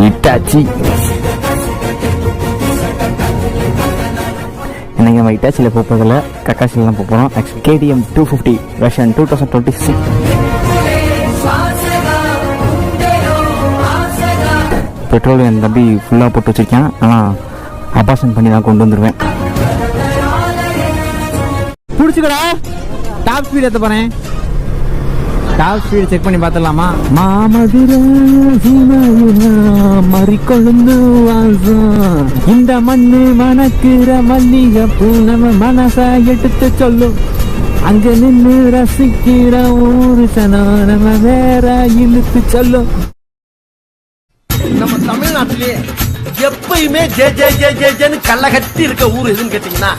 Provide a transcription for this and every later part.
Itachi. இன்னைக்கு நம்ம இட்டாச்சியில் போகிறதில்ல, கக்காசியில் தான் போகிறோம். Actually KTM 250 version 2026. பெட்ரோல் என் தம்பி ஃபுல்லாக போட்டு வச்சுருக்கேன். ஆனால் அபார்ஷன் பண்ணி தான் கொண்டு வந்துடுவேன். பிடிச்சிக்கடா, டாப் ஸ்பீட் ஏற்ற போகிறேன். டாப் ஸ்பீடு செக் பண்ணி பார்த்துடலாமா? மாமதுரை மறிக்கொழுந்து வாசம், இந்த மண்ணு மணக்கிற மல்லிகை பூ நம்ம மனசை எடுத்து சொல்லும். அங்க நின்று ரசிக்கிற ஊரு சனம் நம்ம வேற இழுத்து சொல்லும். நம்ம தமிழ்நாட்டிலே எப்பயுமே ஜே ஜே ஜே ஜே ஜேன்னு கள்ள கட்டி இருக்க ஊர் எதுன்னு கேட்டீங்கன்னா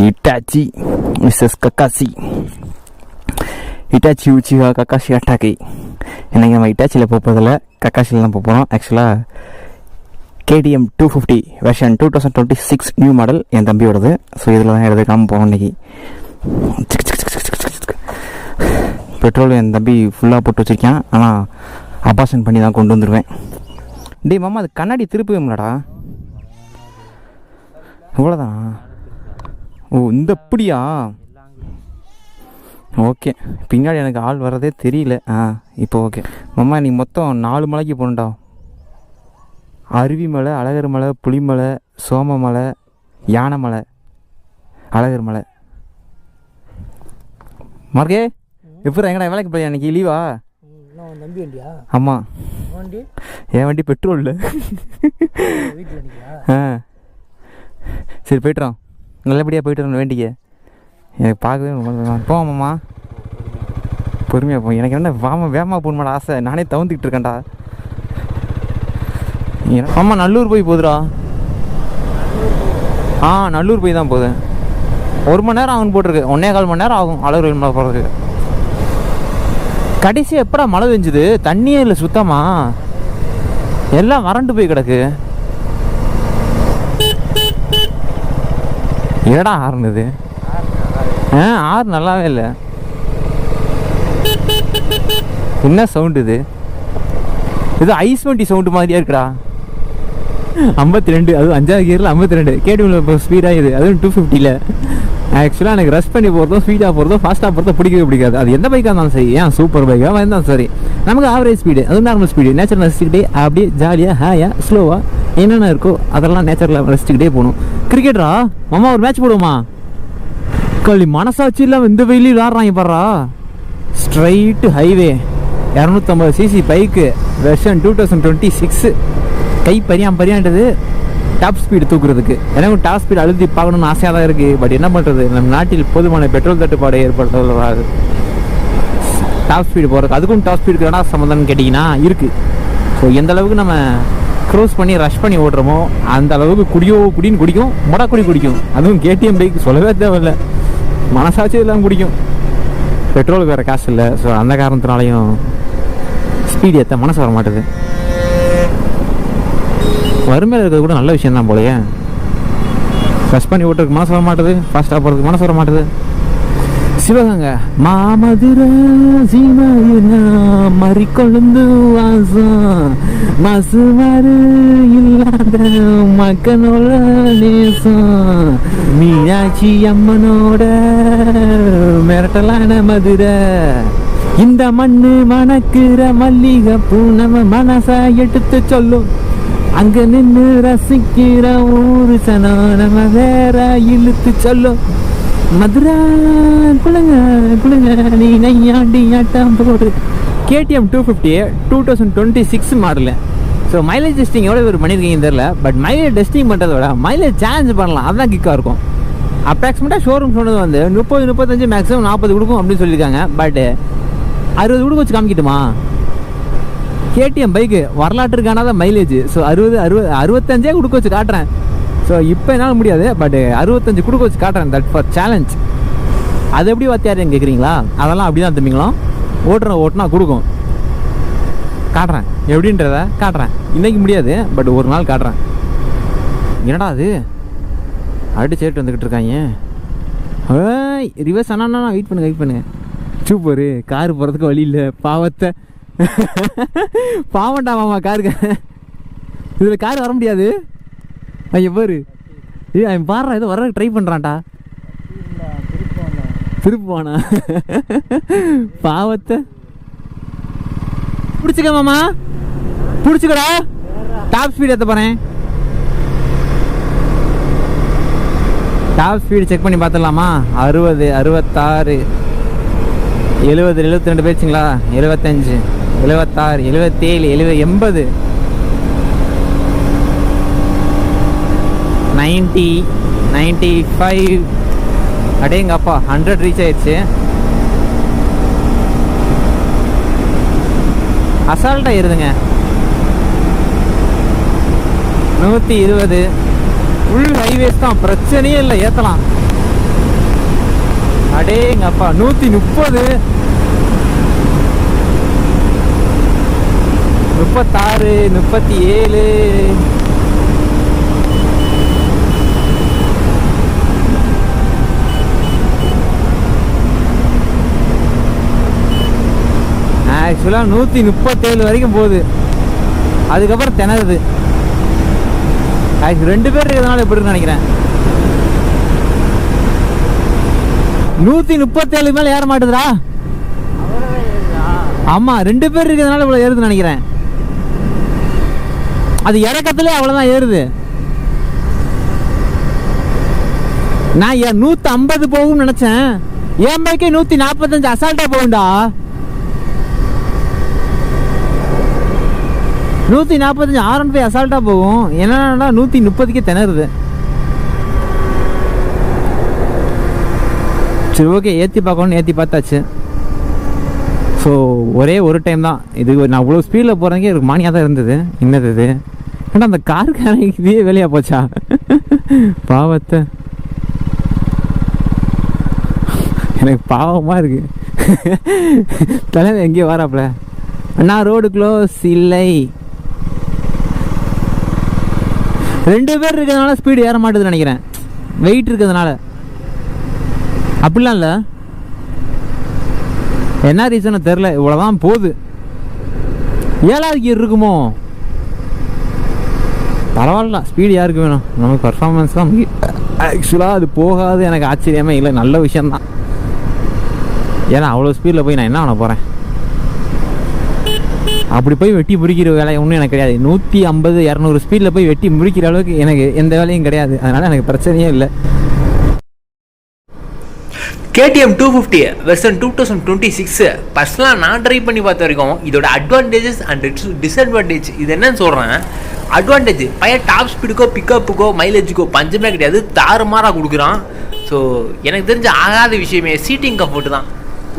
Itachi misses Kakashi. Itachi Uchiha Kakashi அட்டாக்கி. இன்றைக்கி நம்ம இட்டாச்சியில் போகிறதில்ல, கக்காசியில் தான் போகிறோம். ஆக்சுவலாக KTM 250 வெர்ஷன் 2026 நியூ மாடல் என் தம்பியோடது. ஸோ இதில் தான் எடுத்துக்காமல் போகிறோம் இன்றைக்கி. பெட்ரோல் என் தம்பி ஃபுல்லாக போட்டு வச்சுருக்கேன். ஆனால் அபார்ஷன் பண்ணி தான் கொண்டு வந்துடுவேன். டேய் மாமா, அது கண்ணாடி திருப்புவேம்லடா. இவ்வளோதானா? ஓ, இந்த அப்படியா? ஓகே, பின்னாடி எனக்கு ஆள் வர்றதே தெரியல. இப்போ ஓகே மாமா, நீ மொத்தம் 4 மலைக்கு போகணுண்டா. அருவி மலை, அழகர் மலை, புளிமலை, சோம மலை, யானை மலை, அழகர் மலை. மார்க்கே எப்படி எங்கடா வேலைக்கு போய் அன்றைக்கி லீவா? தம்பி வண்டியா? ஆமாம், என் வண்டி பெட்ரோல் இல்லை. சரி போய்ட்டுறோம், நல்லபடியாக போய்ட்டு வரணும். வேண்டிக்க எனக்கு பார்க்கவே போவாம்மா, பொறுமையாக போ. எனக்கு என்ன வேகமாக போகணுமாடா ஆசை, நானே தவந்துக்கிட்டு இருக்கேன்டா. ஆமா, நல்லூர் போய் போகுதுடா. நல்லூர் போய் தான் போகுது. 1 மணி நேரம் ஆகும் போட்டிருக்கு. 1.25 மணி நேரம் ஆகும் அழகர் மலை போகிறதுக்கு. கடைசி எப்படா மழை பெஞ்சுது? தண்ணியே இல்லை சுத்தமா, எல்லாம் வறண்டு போய் கிடக்கு. ஏடா ஆறுனது? ஆறு நல்லாவே இல்லை. என்ன சவுண்டு இது? இது ஐஸ் வண்டி சவுண்டு மாதிரியா இருக்குடா. 52, அதுவும் 5வது கியரில் 52. KTM இப்போ ஸ்பீடாக இது, அதுவும் 250ல். ஆக்சுவலாக எனக்கு ரஷ் பண்ணி போகிறதும் ஸ்பீடாக போகிறதும் ஃபாஸ்ட்டாக போகிறதும் பிடிக்காது. அது எந்த பைக்காக இருந்தாலும் சரி, சூப்பர் பைக்காக இருந்தாலும் சரி, நமக்கு ஆவரேஜ் ஸ்பீடு, அதுவும் நார்மல் ஸ்பீடு, நேச்சர் ரசிச்சுக்கிட்டே அப்படியே ஜாலியாக ஹேயாக ஸ்லோவாக என்னென்ன இருக்கோ அதெல்லாம் நேச்சரில் ரசிச்சுக்கிட்டே போகணும். கிரிக்கெட்டரா மாமா, ஒரு மேட்ச் போடுவோமா? களி மனசாட்சி இல்லாமல் இந்த வெயிலி விளாட்றாங்க பாடுறா. Straight highway 250cc bike version 2026. கை பரியாண்டது டாப் ஸ்பீடு தூக்குறதுக்கு. எனக்கு டாப் ஸ்பீடு அழுத்தி பார்க்கணுன்னு ஆசையாக தான் இருக்குது. பட் என்ன பண்ணுறது, நம்ம நாட்டில் போதுமான பெட்ரோல் தட்டுப்பாடு ஏற்படுறது. டாப் ஸ்பீடு போகிறதுக்கு அதுக்கும் டாப் ஸ்பீடுக்கு என்ன சம்மந்தம்னு கேட்டிங்கன்னா இருக்குது. ஸோ எந்த அளவுக்கு நம்ம க்ரோஸ் பண்ணி ரஷ் பண்ணி ஓடுறோமோ அந்த அளவுக்கு குடின்னு குடிக்கும், முடக்குடி குடிக்கும். அதுவும் KTM பைக் சொல்லவே தேவையில்லை, மனசாட்சி எல்லாம் குடிக்கும். பெட்ரோலுக்கு வேறு காசு இல்லை. ஸோ அந்த காரணத்தினாலையும் ஸ்பீடு ஏற்ற மனசு வர மாட்டுது. வறுமையில் இருக்கிறது கூட நல்ல விஷயம் தான் போலையே. ரஷ் பண்ணி ஓட்டுறதுக்கு மனசு வர மாட்டுது, ஃபாஸ்ட்டாக போகிறதுக்கு மனசு வர மாட்டுது. சிவகங்கை மாமதுரை மறிக்கொழுந்து வாசம், மசுமாறு இல்லாத மக்களோட நேசம், மீனாட்சி அம்மனோட மிரட்டலான மதுரை, இந்த மண்ணு மணக்கிற மல்லிகை பூ நம்ம மனசை எடுத்து சொல்லும். அங்க நின்று ரசிக்கிற ஊரு சனம் நம்ம வேற இழுத்து சொல்லும். மதுரா குளுங்க நீ நையாண்டி ஆட்டம் போடு. KTM 250 2026 model. So mileage testing எவ்வளோ பேர் பண்ணியிருக்கீங்கன்னு தெரில. பட் மைலேஜ் டெஸ்டிங் பண்ணுறத விட மைலேஜ் சேலஞ்ச் பண்ணலாம், அதுதான் கிக்காக இருக்கும். அப்ராக்சிமேட்டாக ஷோரூம் சொன்னது வந்து 30-35 மேக்ஸிமம் 40 கொடுக்கும் அப்படின்னு சொல்லியிருக்காங்க. பட் 60 கொடுக்க வச்சு காமிக்கிட்டுமா? KTM பைக்கு வரலாற்று காணாத மைலேஜ். ஸோ 65 கொடுக்க வச்சு காட்டுறேன். ஸோ இப்போ என்னால் முடியாது, பட் 65 கொடுக்க வச்சு காட்டுறேன். That for challenge. அது எப்படி வாத்தியாருன்னு கேட்குறீங்களா? அதெல்லாம் அப்படி தான் தம்பிங்களாம் ஓட்டுனா கொடுக்கும். காட்டுறேன் எப்படின்றத காட்டுறேன். இன்றைக்கி முடியாது, பட் ஒரு நாள் காட்டுறேன். என்னடா அது அடிச்சு சேட்டு வந்துக்கிட்டு இருக்காங்க. ரிவர்ஸ் அண்ணா வெயிட் பண்ணுங்க. சூப்பரு. காரு போகிறதுக்கு வழி இல்லை. பாவத்தை பாவண்டா மாமா காருக்கு. இதில் கார் வர முடியாது. ஐயா பாரு, அவன் பாடுறான் ஏதோ வர ட்ரை பண்ணுறான்டா. திருப்புவானா பாவத்தை. பிடிச்சிக்க மாமா, பிடிச்சிக்கடா. டாப் ஸ்பீட் ஏற்ற போகிறேன். டாப் ஸ்பீடு செக் பண்ணி பார்த்துடலாமா? 60, 66, 70, 72 போயிடுச்சுங்களா? 75, 76, 77, 80, 90, 95. அடேங்கப்பா 100 ரீச் ஆயிடுச்சு. அசால்ட்டாக ஏறுதுங்க. 120. ஃபுல் ஹைவேஸ் தான், பிரச்சனையே இல்லை, ஏற்றலாம். அடேங்கப்பா 130, 36, 37. ஆக்சுவலாக 137 வரைக்கும் போகுது. அதுக்கப்புறம் திணறுது. ஆக்சுவலி 2 பேர் இருக்கிறதுனால எப்படி நினைக்கிறேன். 137 மேலே ஏற மாட்டுதுடா. ஆமாம், 2 பேர் இருக்கிறதுனால இவ்வளோ ஏறுதுன்னு நினைக்கிறேன். அது இறக்கத்துல அவ்வளோதான் ஏறுது. நான் 150 போகும்னு நினச்சேன். என் பைக்கே 145 அசால்ட்டாக போகும்டா. 145 R15 அசால்ட்டாக போகும். என்னன்னா 130க்கே திணறுது. சரி ஓகே, ஏற்றி பார்க்கணும்னு ஏற்றி பார்த்தாச்சு. ஸோ ஒரே ஒரு டைம் தான் இது. நான் அவ்வளோ ஸ்பீடில் போகிறதுக்கே எனக்கு மானியாக தான் இருந்தது. என்னது இது? ஏன்னா அந்த காருக்கு இதே வேலையாக போச்சா? பாவத்தை. எனக்கு பாவமாக இருக்கு. தலைமை எங்கேயோ வராப்புல. அண்ணா ரோடு க்ளோஸ் இல்லை. 2 பேர் இருக்கிறதுனால ஸ்பீடு ஏற மாட்டேதுன்னு நினைக்கிறேன். வெயிட் இருக்கிறதுனால. அப்படிலாம் இல்லை, என்ன ரீசன் தெரில. இவ்வளோதான் போகுது. 7வது கியர் இருக்குமோ? பரவாயில்ல, ஸ்பீடு யாருக்கு வேணும்? நமக்கு பர்ஃபார்மன்ஸ் தான் முக்கியம். ஆக்சுவலாக அது போகாது எனக்கு ஆச்சரியமே இல்லை, நல்ல விஷயந்தான். ஏன்னா அவ்வளோ ஸ்பீடில் போய் நான் என்ன பண்ண போகிறேன்? அப்படி போய் வெட்டி முறிக்கிற வேலை ஒன்றும் எனக்கு கிடையாது. 150, 200 ஸ்பீடில் போய் வெட்டி முறிக்கிற அளவுக்கு எனக்கு எந்த வேலையும் கிடையாது. அதனால் எனக்கு பிரச்சனையே இல்லை. KTM 250 வெர்ஷன் 2026 பர்சனலாக நான் ட்ரை பண்ணி பார்த்த வரைக்கும் இதோட அட்வான்டேஜஸ் அண்ட் டிஸ்அட்வான்டேஜ் இது என்னன்னு சொல்கிறேன். அட்வான்டேஜ் பையன் டாப் ஸ்பீடுக்கோ பிக்கப்புக்கோ மைலேஜுக்கோ பஞ்சமே கிடையாது, தாறுமாறாக கொடுக்குறான். ஸோ எனக்கு தெரிஞ்ச ஆகாத விஷயமே சீட்டிங் கம்ஃபர்ட் தான்.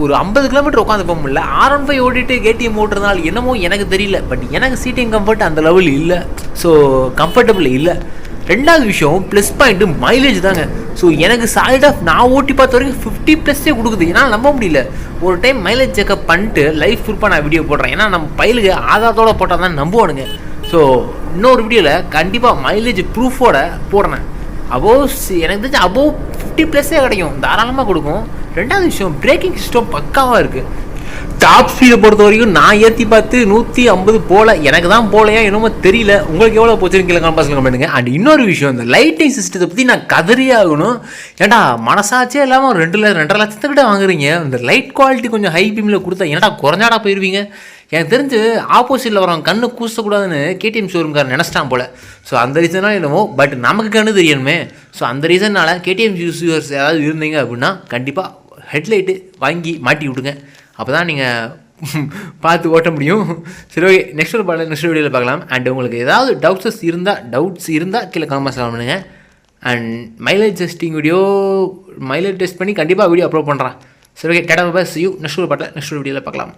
ஒரு 50 கிலோமீட்டர் உட்காந்து போக முடியல. R15 ஓட்டிட்டு KTM ஓட்டுறதுனால என்னமோ எனக்கு தெரியல, பட் எனக்கு சீட்டிங் கம்ஃபர்ட் அந்த லெவல் இல்லை. ஸோ கம்ஃபர்டபுள் இல்லை. 2வது விஷயம் ப்ளஸ் பாயிண்ட்டு மைலேஜ் தாங்க. ஸோ எனக்கு சாலிடாக நான் ஓட்டி பார்த்த வரைக்கும் 50+ கொடுக்குது. ஏன்னால் நம்ப முடியல. ஒரு டைம் மைலேஜ் செக்அப் பண்ணிட்டு லைஃப் ப்ரூஃபாக நான் வீடியோ போடுறேன். ஏன்னா நம்ம பயிலுக்கு ஆதாரத்தோடு போட்டால் தான் நம்புவானுங்க. ஸோ இன்னொரு வீடியோவில் கண்டிப்பாக மைலேஜ் ப்ரூஃபோட போடுறேன். எனக்கு தெரிஞ்சு அபோவ் 50+ கிடைக்கும், தாராளமாக கொடுக்கும். 2வது விஷயம் பிரேக்கிங் சிஸ்டம் பக்காவாக இருக்குது. டாப் ஸ்பீடை பொறுத்த வரைக்கும் நான் ஏற்றி பார்த்து 150 போல, எனக்கு தான் போலையா என்னமோ தெரியல. உங்களுக்கு எவ்வளோ போச்சுன்னு கீழே கமெண்ட்ஸில் கமெண்ட்டுங்க. அண்ட் இன்னொரு விஷயம், இந்த லைட்டிங் சிஸ்டத்தை பற்றி நான் கதறியே ஆகணும். ஏன்டா மனசாச்சே இல்லாமல் 2.5 லட்சத்துக்கிட்ட வாங்குறீங்க. இந்த லைட் குவாலிட்டி கொஞ்சம் ஹை பீமில் கொடுத்தா என்னடா குறைஞ்சாடா போயிடுவீங்க. எனக்கு தெரிஞ்சு ஆப்போசிட்டில் வரவங்க கண்ணு கூசக்கூடாதுன்னு KTM ஷோரூம்காரன் நினச்சிட்டான் போல். ஸோ அந்த ரீசனால் என்னமோ, பட் நமக்கு கண்ணு தெரியணுமே. ஸோ அந்த ரீசனால் KTM யூசர்ஸ் யாராவது இருந்தீங்க அப்படின்னா கண்டிப்பாக ஹெட்லைட்டு வாங்கி மாட்டி விட்டுங்க. அப்போ தான் நீங்கள் பார்த்து ஓட்ட முடியும். சரி ஓகே, நெக்ஸ்ட் வீடியோவில் பார்க்கலாம். அண்ட் உங்களுக்கு ஏதாவது டவுட்ஸ் இருந்தால் கீழே கமெண்ட்ஸ் பண்ணுங்கள். அண்ட் மைலேஜ் டெஸ்ட் பண்ணி கண்டிப்பாக வீடியோ அப்லோட் பண்ணுறேன். சரி okay, tata bye, see you. Next வீடியோவில் பார்க்கலாம்.